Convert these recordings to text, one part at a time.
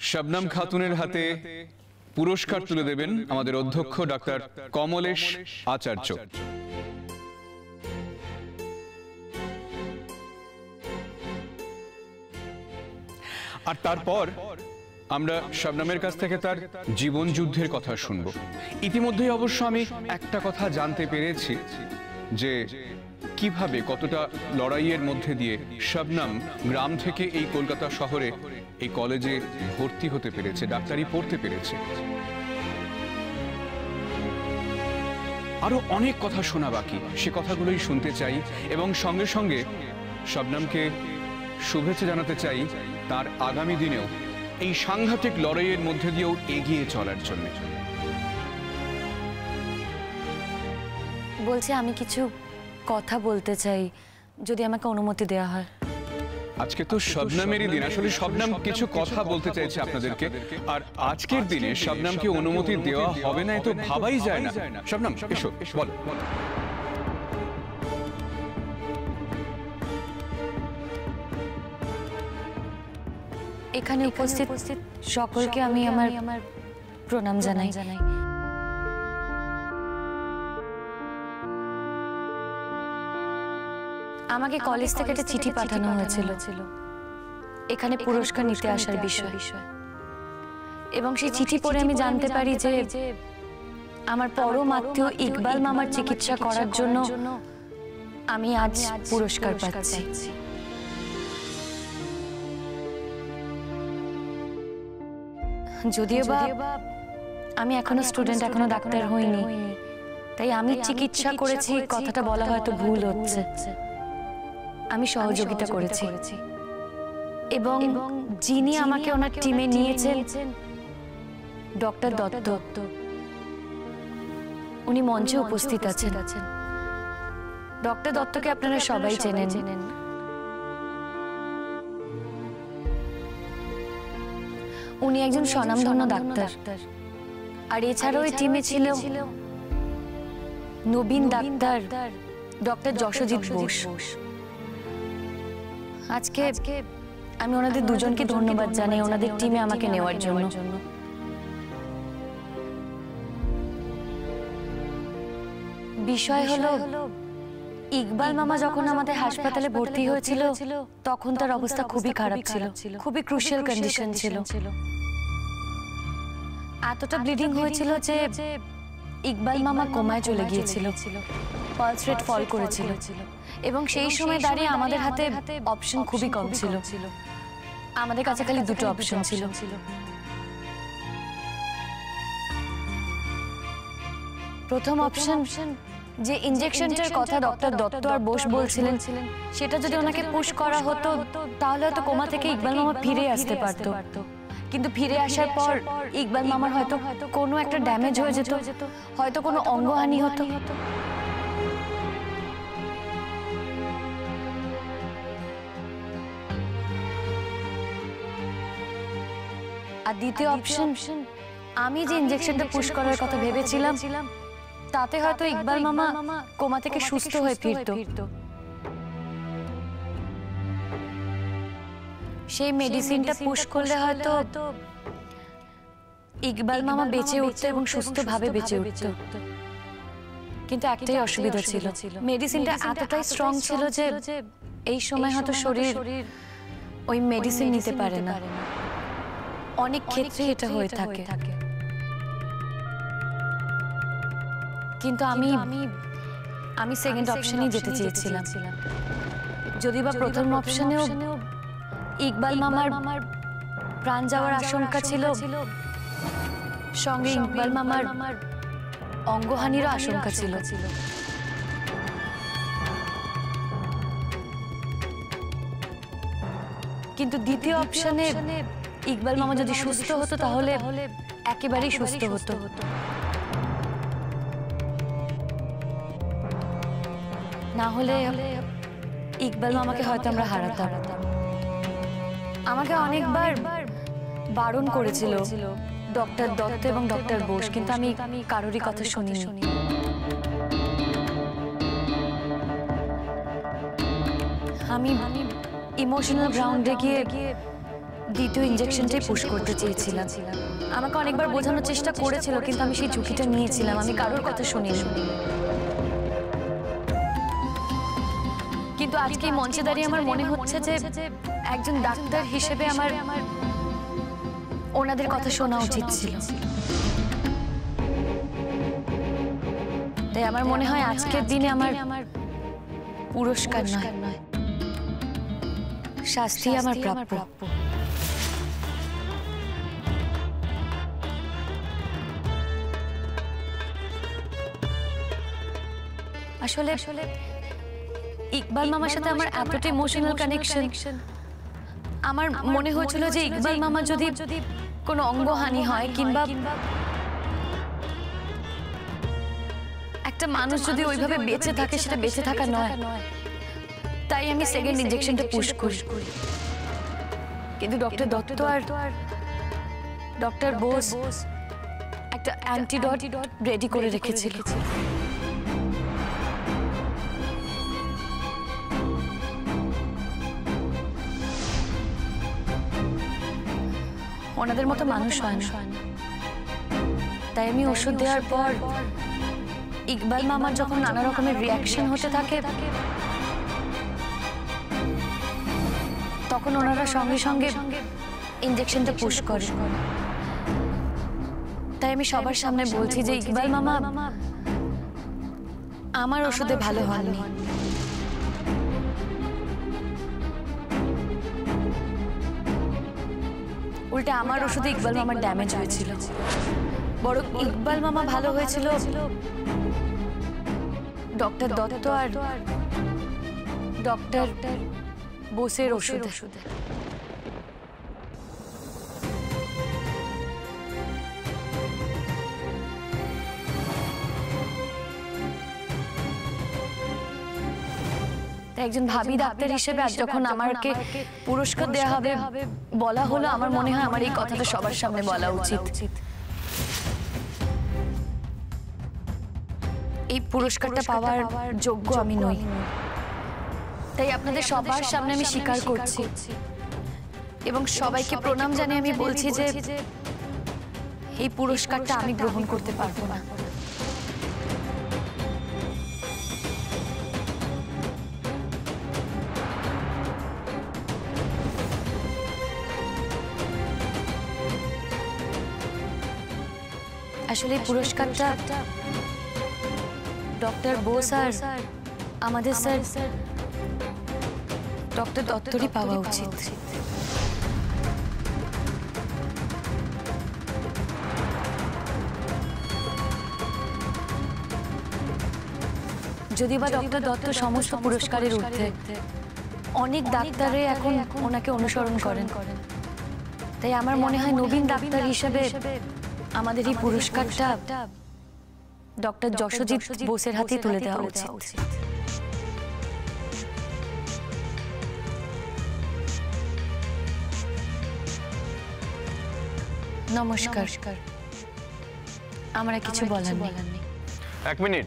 শবনম খাতুনের হাতে পুরস্কার তুলে দেবেন আমাদের অধ্যক্ষ ডাক্তার কমলেশ আচার্য। আর তারপর আমরা শবনমের কাছ থেকে তার জীবন যুদ্ধের কথা শুনব। ইতিমধ্যেই অবশ্য আমি একটা কথা জানতে পেরেছি যে কিভাবে কতটা লড়াইয়ের মধ্যে দিয়ে শবনম গ্রাম থেকে এই কলকাতা শহরে এই কলেজে ভর্তি হতে পেরেছে, ডাক্তারি পড়তে পেরেছে। আরো অনেক কথা শোনা বাকি, সে কথাগুলোই শুনতে চাই এবং সঙ্গে সঙ্গে শবনমকে শুভেচ্ছা জানাতে চাই তার আগামী দিনেও এই সাংঘাতিক লড়াইয়ের মধ্যে দিয়েও এগিয়ে চলার জন্য। বলছি আমি কিছু কথা বলতে চাই, যদি আমাকে অনুমতি দেওয়া হয়। আজকে তো শবনমেরই দিন, আসলে শবনম কিছু কথা বলতে চাইছে আপনাদেরকে, আর আজকের দিনে শবনমকে অনুমতি দেওয়া হবে না এ তো ভাবাই যায় না। শবনম এসো, বলো। এখানে উপস্থিত সকলকে আমি আমার প্রণাম জানাই। আমাকে কলেজ থেকে একটা চিঠি পাঠানো হয়েছিল এখানে পুরস্কার নিতে আসার বিষয়, এবং সেই চিঠি পড়ে আমি জানতে পারি যে আমার পরম আত্মীয় ইকবাল মামার চিকিৎসা করার জন্য আমি আজ পুরস্কার পাচ্ছি। যদিও বা আমি এখনো স্টুডেন্ট, এখনো ডাক্তার হইনি, তাই আমি চিকিৎসা করেছি কথাটা বলা হয়তো ভুল হচ্ছে। আমি সহযোগিতা করেছি এবং যিনি আমাকে ওনার টিমে নিয়েছেন ডক্টর দত্ত, উনি মঞ্চে উপস্থিত আছেন। ডক্টর দত্তকে আপনারা সবাই চেনেন। উনি একজন স্বনামধন্য ডাক্তার, আর এছাড়াও এই টিমে ছিল নবীন ডাক্তার ডক্টর যশজিৎ বোস। আজকে আমি ওনাদের দুজনকে ধন্যবাদ জানাই ওনাদের টিমে আমাকে নেওয়ার জন্য। বিষয় হলো ইকবাল মামা যখন আমাদের হাসপাতালে ভর্তি হয়েছিল তখন তার অবস্থা খুবই খারাপ ছিল, খুবই ক্রুশিয়াল কন্ডিশন ছিল। এতটা ব্লিডিং হয়েছিল যে ইকবাল মামা কোমায় চলে গিয়েছিল, পালস রেট ফল করেছিল, এবং সেই সময় দাঁড়িয়ে আমাদের হাতে অপশন খুবই কম ছিল। আমাদের কাছে খালি দুটো অপশন ছিল। প্রথম অপশন, যে ইনজেকশনটার কথা ডক্টর দত্ত আর বোস বলছিলেন, সেটা যদি ওনাকে পুশ করা হতো তাহলে হয়তো কোমা থেকে ইকবাল মামা ফিরে আসতে পারতো। কিন্তু ফিরে আসার পর ইকবাল মামার হয়তো কোনো একটা ড্যামেজ হয়ে যেত, হয়তো কোনো অঙ্গহানি হতো। আর দ্বিতীয় অপশন, আমি যে ইনজেকশনটা পুশ করার কথা ভেবেছিলাম তাতে হয়তো ইকবাল মামা কোমা থেকে সুস্থ হয়ে ফিরতো। সেই মেডিসিনটা পুশ করলে হয়তো ইকবাল মামা বেঁচে উঠতো এবং সুস্থভাবে বেঁচে উঠতো। কিন্তু একটাই অসুবিধা ছিল, মেডিসিনটা এতটাই স্ট্রং ছিল যে এই সময় হয়তো শরীর ওই মেডিসিন নিতে পারে না। অনেক ক্ষেত্রে এটা হয়ে থাকে। কিন্তু আমি সেকেন্ড অপশনেই যেতে চেয়েছিলাম। যদি বা প্রথম অপশনেও ইকবাল মামার প্রাণ যাওয়ার আশঙ্কা ছিল, সঙ্গে ইকবাল মামার অঙ্গহানিরও আশঙ্কা ছিল। কিন্তু দ্বিতীয় অপশনে ইকবাল মামা যদি সুস্থ হতো তাহলে একেবারেই সুস্থ হতো। না হলে ইকবাল মামাকে হয়তো আমরা হারাতাম। আমাকে অনেকবার বারণ করেছিল ডক্টর দত্ত এবং ডক্টর বোস, কিন্তু আমি কারোরই কথা শুনিনি। আমি ইমোশনাল গ্রাউন্ডে গিয়ে দ্বিতীয় ইনজেকশনটাই পুশ করতে চেয়েছিলাম। আমাকে অনেকবার বোঝানোর চেষ্টা করেছিল, কিন্তু আমি সেই ঝুঁকিটা নিয়েছিলাম। আমি কারোর কথা শুনিনি। কিন্তু আজকে এই মঞ্চে দাঁড়িয়ে আমার মনে হচ্ছে যে একজন ডাক্তার হিসেবে আমার ওনাদের কথা শোনা উচিত ছিল। তাই আমার মনে হয় আজকের দিনে আমার পুরস্কার নয়, শাস্তি আমার প্রাপ্য। আসলে ইকবাল মামার সাথে আমার এতটা ইমোশনাল কানেকশন, আমার মনে হয়েছিল যে ইকবাল মামা যদি কোনো অঙ্গহানি হয় কিংবা একটা মানুষ যদি ওইভাবে বেঁচে থাকে, সেটা বেঁচে থাকা নয়। তাই আমি সেকেন্ড ইনজেকশনটা পুশ করি। কিন্তু ডক্টর দত্ত আর ডক্টর বোস একটা অ্যান্টিডট রেডি করে রেখেছিল। ওনাদের মতো মানুষ হয় না। তাই আমি ওষুধ দেওয়ার পর ইকবাল মামার যখন নানা রকমের রিয়াকশন হতে থাকে, তখন ওনারা সঙ্গে সঙ্গে ইনজেকশনটা পুশ করে। তাই আমি সবার সামনে বলছি যে ইকবাল মামা আমার ওষুধে ভালো হননি। উল্টে আমার ওষুধে ইকবাল মামার ড্যামেজ হয়েছিল। বড় ইকবাল মামা ভালো হয়েছিল ডক্টর দত্ত আর ডক্টর বোসের ওষুধে। একজন ভাবি ডাক্তার হিসেবে আজ যখন আমাকে পুরস্কার দেওয়া হবে বলা হলো, আমার মনে হয় আমার এই কথাটা সবার সামনে বলা উচিত। এই পুরস্কারটা পাওয়ার যোগ্য আমি নই। তাই আপনাদের সবার সামনে আমি স্বীকার করছি এবং সবাইকে প্রণাম জানিয়ে আমি বলছি যে এই পুরস্কারটা আমি গ্রহণ করতে পারবো না। আসলে এই পুরস্কারটা ডক্টর বোস আর আমাদের স্যার ডক্টর দত্তরই পাওয়া উচিত। যদি বা ডক্টর দত্ত সমস্ত পুরস্কারের ঊর্ধ্বে, অনেক ডাক্তারে এখন ওনাকে অনুসরণ করেন। তাই আমার মনে হয় নবীন ডাক্তার হিসেবে আমাদের এই পুরস্কারটা ডক্টর যশোজিৎ বোসের হাতে তুলে দেওয়া উচিত। নমস্কার, আমার কিছু বলার নেই। এক মিনিট।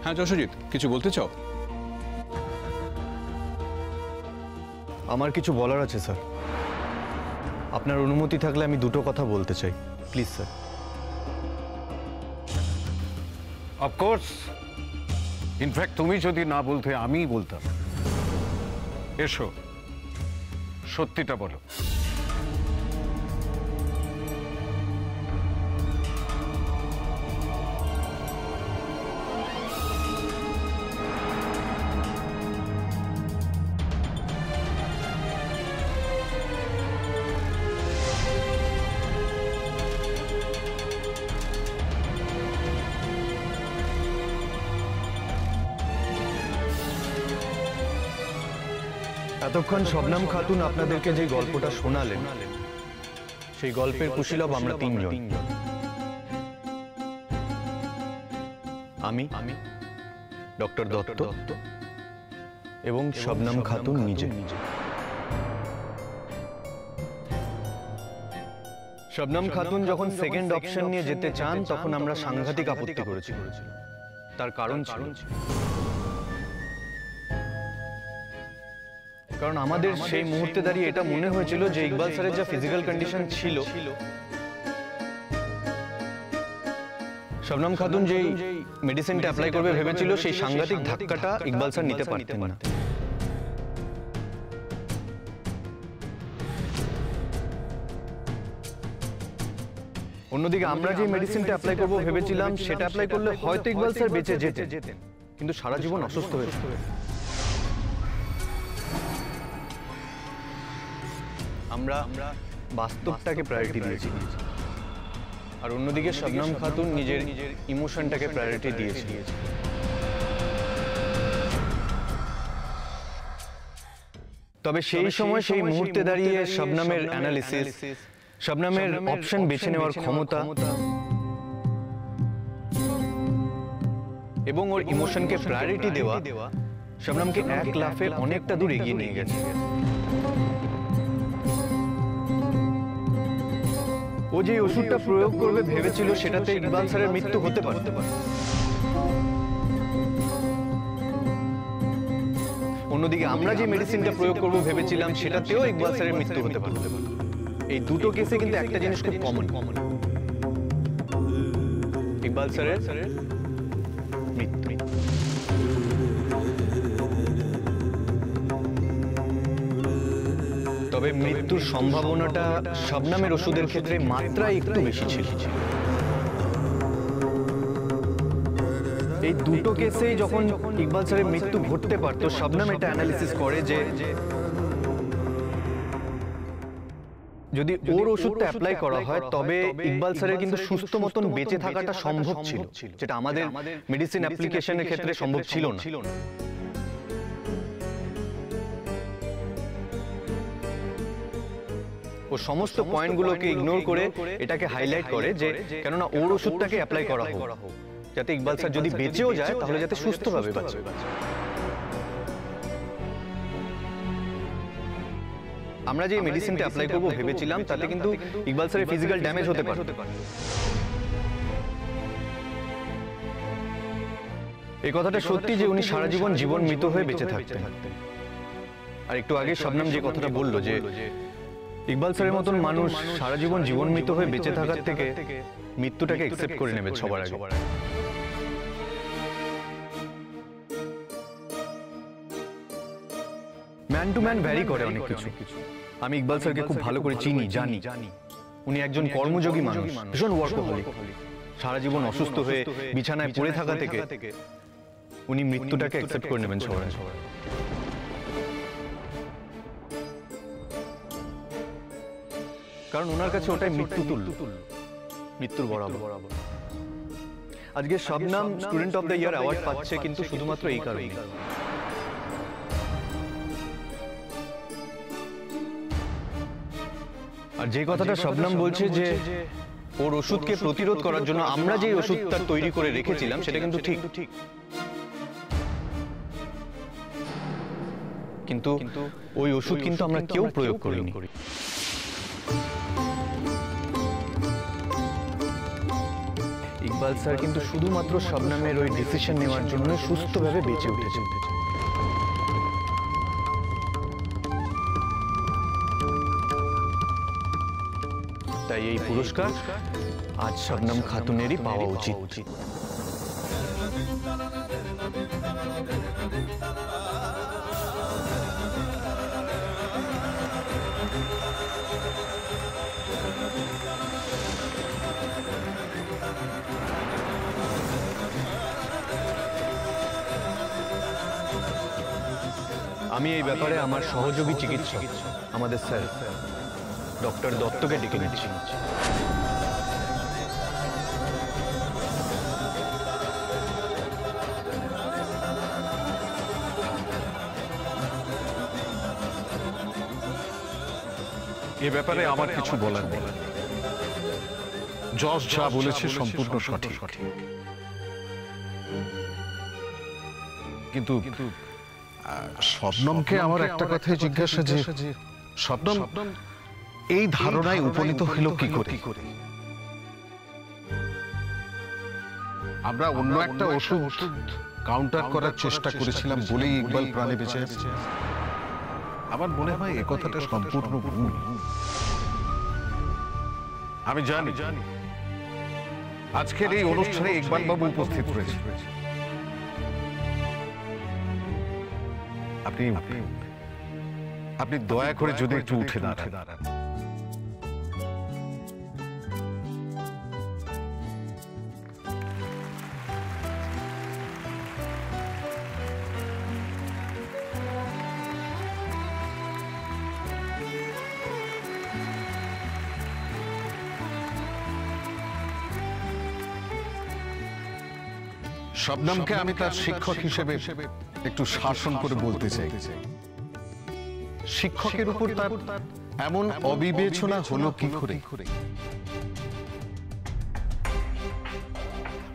হ্যাঁ যশোজিৎ, কিছু বলতে চাও? আমার কিছু বলার আছে স্যার। আপনার অনুমতি থাকলে আমি দুটো কথা বলতে চাই, প্লিজ স্যার। অফকোর্স, ইনফ্যাক্ট তুমি যদি না বলতে আমিই বলতাম। এসো, সত্যিটা বলো। এতক্ষণ শবনম খাতুন আপনাদেরকে যে গল্পটা শোনালেন, সেই গল্পের কুশীলব আমরা তিনজন। আমি, ডক্টর দত্ত এবং শবনম খাতুন নিজে। শবনম খাতুন যখন সেকেন্ড অপশন নিয়ে যেতে চান, তখন আমরা সাংঘাতিক আপত্তি করেছি। তার কারণ ছিল কারণ আমাদের সেই মুহূর্তে দাঁড়িয়ে এটা মনে হয়েছিল যে ইকবাল স্যারের যা ফিজিক্যাল কন্ডিশন ছিল, শবনম খাতুন যেই মেডিসিনটা অ্যাপ্লাই করবে ভেবেছিল সেই সাংঘাতিক ধাক্কাটা ইকবাল স্যার নিতে পারতেন না। অন্যদিকে আমরা যে মেডিসিনটা অ্যাপ্লাই করব ভেবেছিলাম সেটা অ্যাপ্লাই করলে হয়তো ইকবাল স্যার বেঁচে যেতেন, কিন্তু সারা জীবন অসুস্থ হয়ে যেতেন। আমরা বাস্তবটাকে প্রায়োরিটি দিয়েছি, আর অন্যদিকে শবনম খাতুন নিজের ইমোশনটাকে প্রায়োরিটি দিয়েছে। তবে সেই সময় সেই মুহূর্তে দাঁড়িয়ে শবনমের অ্যানালিসিস, শবনমের অপশন বেছে নেওয়ার ক্ষমতা এবং ওর ইমোশনকে প্রায়োরিটি দেওয়া শবনমকে এক লাফে অনেকটা দূর এগিয়ে নিয়ে গেছে। ও যে ওষুধটা প্রয়োগ করবে ভেবেছিল সেটাতে ইকবাল স্যারের মৃত্যু হতে পারত, অন্যদিকে আমরা যে মেডিসিনটা প্রয়োগ করব ভেবেছিলাম সেটাতেও ইকবাল স্যারের মৃত্যু হতে পারত। এই দুটো কেসে কিন্তু একটা জিনিস খুব কমন, ইকবাল স্যারের মৃত্যু। তবে মৃত্যুর সম্ভাবনাটা শবনমের ওষুধের ক্ষেত্রে মাত্রায় একটু বেশি ছিল। এই দুটো কেসেই যখন ইকবাল স্যারের মৃত্যু ঘটতে পারতো, শবনম এটা অ্যানালিসিস করে যে যদি ওর ওষুধটা অ্যাপ্লাই করা হয় তবে ইকবাল স্যারের কিন্তু সুস্থ মতন বেঁচে থাকাটা সম্ভব ছিল, যেটা আমাদের মেডিসিন অ্যাপ্লিকেশনের ক্ষেত্রে সম্ভব ছিল না। ও সমস্ত পয়েন্টগুলোকে ইগনোর করে এটাকে হাইলাইট করে যে কেননা ওর ওষুধটাকে অ্যাপ্লাই করা হোক, যাতে ইকবাল স্যার যদি বেঁচেও যায় তাহলে যাতে সুস্থভাবে বাঁচে। আমরা যে মেডিসিনটা অ্যাপ্লাই করব ভেবেছিলাম তাতে কিন্তু ইকবাল স্যারের ফিজিক্যাল ড্যামেজ হতে পারে। এই কথাটা সত্যি যে উনি সারা জীবন জীবন মৃত হয়ে বেঁচে থাকতেন। আর একটু আগে শবনম যে কথাটা বলল যে ইকবাল স্যারের মতন মানুষ সারা জীবন জীবন মৃত হয়ে বেঁচে থাকার থেকে মৃত্যুটাকে অ্যাকসেপ্ট করে নেবে সবার আগে। ম্যান টু ম্যান ভ্যারি করে অনেক কিছু। আমি ইকবাল স্যারকে খুব ভালো করে চিনি, জানি উনি একজন কর্মযোগী মানুষ, ভীষণ ওয়ার্কহলিক। সারা জীবন অসুস্থ হয়ে বিছানায় পড়ে থাকা থেকে উনি মৃত্যুটাকে অ্যাকসেপ্ট করে নেবেন সবাই। কারণ ওনার কাছে ওটাই মৃত্যু তুল্য, মৃত্যুর বরাবর। আজকে Shabnam student of the year award পাচ্ছে কিন্তু শুধুমাত্র এই কারণে। আর যে কথাটা শবনম বলছে যে ওর ওষুধকে প্রতিরোধ করার জন্য আমরা যে ওষুধটা তৈরি করে রেখেছিলাম সেটা কিন্তু ঠিক, কিন্তু ওই ওষুধ কিন্তু আমরা কেউ প্রয়োগ করিনি। ইকবাল স্যার কিন্তু শুধুমাত্র শবনমের ওই ডিসিশন নেওয়ার জন্য সুস্থভাবে বেঁচে উঠেছেন। তাই এই পুরস্কার আজ শবনম খাতুনেরই পাওয়া উচিত। আমি এই ব্যাপারে আমার সহযোগী চিকিৎসক আমাদের স্যার ডক্টর দত্তকে ডেকে নিচ্ছি। এ ব্যাপারে আমার কিছু বলার নেই। জজ যা বলেছে সম্পূর্ণ সঠিক, কিন্তু শবনমকে আমার একটা কথাই জিজ্ঞাসা যে শবনম এই ধারণায় উপনীত হল কি করে? আমরা অন্য একটা ওষুধ কাউন্টার করার চেষ্টা করেছিলাম বলেই ইকবাল প্রাণে বেঁচে আছে। আমার মনে হয় এ কথাটা সম্পূর্ণ ভুল। আমি জানি আজকের এই অনুষ্ঠানে ইকবাল বাবু উপস্থিত রয়েছে। আপনি দয়া করে যদি একটু উঠে দাঁড়ান। শবনমকে আমি তার শিক্ষক হিসেবে একটু শাসন করে বলতে চাই, শিক্ষকের উপর তার এমন অবিবেচনা হলো কি করে?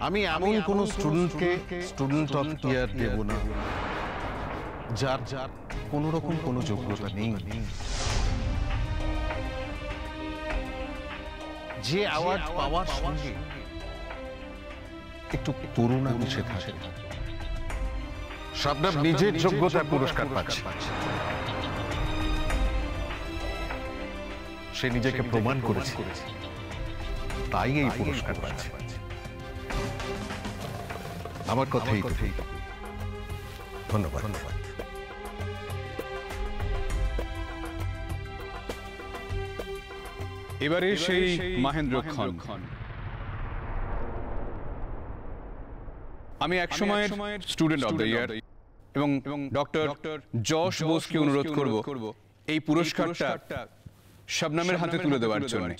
আমি এমন কোন স্টুডেন্টকে স্টুডেন্ট অফ ইয়ার দেব না যার কোন রকম কোনো যোগ্যতা নেই, যে অ্যাওয়ার্ড পাওয়ার সঙ্গে একটু করুণা মিশে থাকে। শবনম নিজের যোগ্যতার পুরস্কার পাচ্ছে, সে নিজেকে প্রমাণ করেছে, তাই এই পুরস্কার পাচ্ছে। আমার কথাই ধন্যবাদ। এবারে সেই মহেন্দ্র খন। আমি এক সময়ের স্টুডেন্ট অফ দ্য ইয়ার এবং ডক্টর যশ বোসকে অনুরোধ করব এই পুরস্কারটা শবনমের হাতে তুলে দেওয়ার জন্য।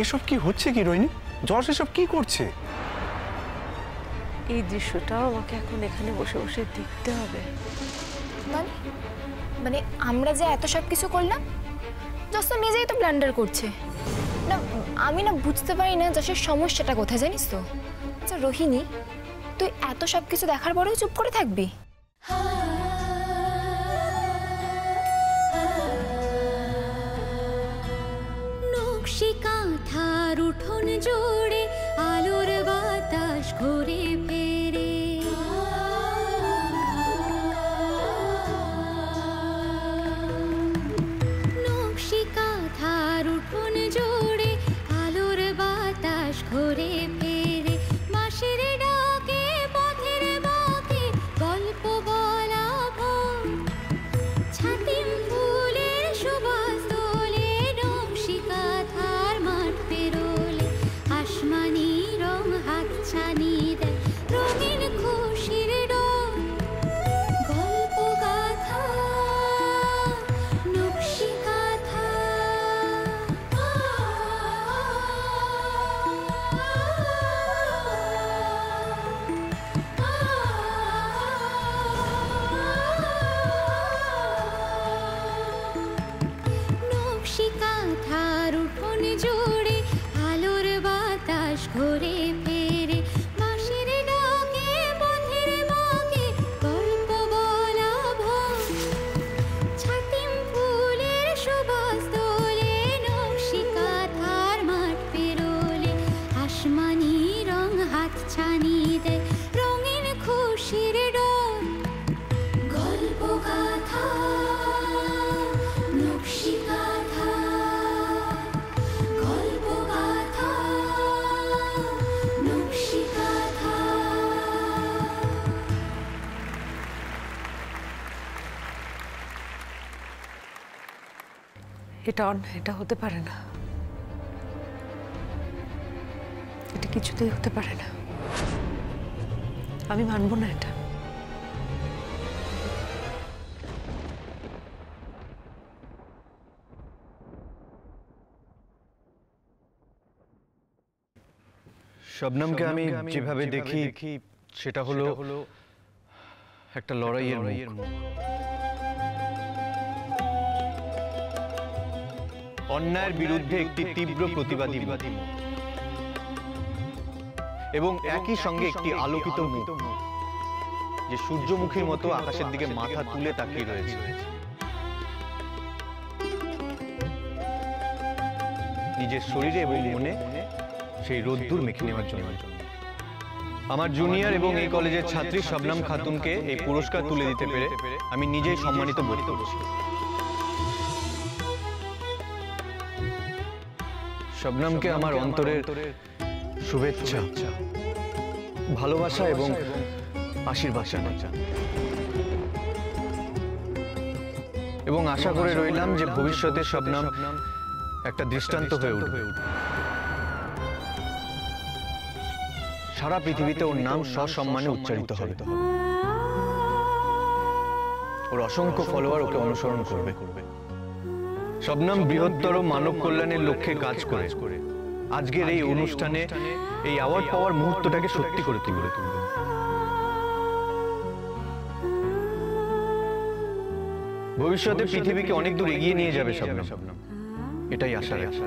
এসব কি হচ্ছে কি রোহিণী? যশ এসব কি করছে? এই দৃশ্যটাও আমাকে এখন এখানে বসে বসে দেখতে হবে। মানে আমরা যে এত সব কিছু করলাম, যশ তো নিজেই তো ব্লান্ডার করছে না। আমি না বুঝতে পারি না যশের সমস্যাটা কোথায়, জানিস তো? আচ্ছা রোহিণী, তুই এত সব কিছু দেখার পরেও চুপ করে থাকবি? কাঁথার উঠোন জোড়ে আলোর বাতাস ঘুরে ফেরে, নকশি কাঁথার উঠোন জোড়ে আলোর বাতাস ঘুরে ফেরে, মাসের ডাকে পথের বাঁকে গল্প বলা ভোর, ছাতিম ফুলের সুবাস দোলে, নকশি কাঁথার মাঠ পেরোলে, আসমানি রং হাতছানি দেয়, রঙিন খুশির ডোর, গল্প গাথা নকশি কাঁথা। নকশি কাঁথার উঠোন জোড়ে আলোর বাতাস ঘুরে ফেরে, মাসের ডাকে পথের বাঁকে গল্প বলা ভোর, ছাতিম ফুলের সুবাস দোলে, নকশি কাঁথার মাঠ পেরোলে, আসমানি রং হাতছানি দেয়, রঙিন খুশির ডোর, গল্প গাথা নকশি কাঁথা, গল্প গাথা নকশি কাঁথা। এটা হতে পারে না, এটা কিছুতেই হতে পারে না। আমি মানব না এটা। শবনমকে আমি যেভাবে দেখি সেটা হলো একটা লড়াইয়ের মুখ, অন্যায়ের বিরুদ্ধে একটি তীব্র প্রতিবাদী মুখ। এবং একই সঙ্গে একটি আলোকিত মুখ, যে সূর্যমুখীর মতো আকাশের দিকে মাথা তুলে তাকিয়ে রয়েছে। নিজের শরীরে এবং মনে সেই রোদ্দুর মেখে নেওয়ার জন্য। আমার জুনিয়র এবং এই কলেজের ছাত্রী শবনম খাতুনকে এই পুরস্কার তুলে দিতে পেরে আমি নিজেই সম্মানিত বোধ করছি। শবনমকে আমার অন্তরের শুভেচ্ছা, ভালোবাসা এবং আশীর্বাদ জানাই, এবং আশা করে রইলাম যে ভবিষ্যতে শবনম একটা দৃষ্টান্ত হয়ে উঠবে। সারা পৃথিবীতে ওর নাম সসম্মানে উচ্চারিত হবে। ওর অসংখ্য ফলোয়ার ওকে অনুসরণ করবে। শবনম বৃহত্তর মানব কল্যাণের লক্ষ্যে কাজ করে আজকের এই অনুষ্ঠানে এই অ্যাওয়ার্ড পাওয়ার মুহূর্তটাকে সত্যি করে তুলবে। ভবিষ্যতে পৃথিবীকে অনেক দূর এগিয়ে নিয়ে যাবে শবনম, এটাই আশা রাখি।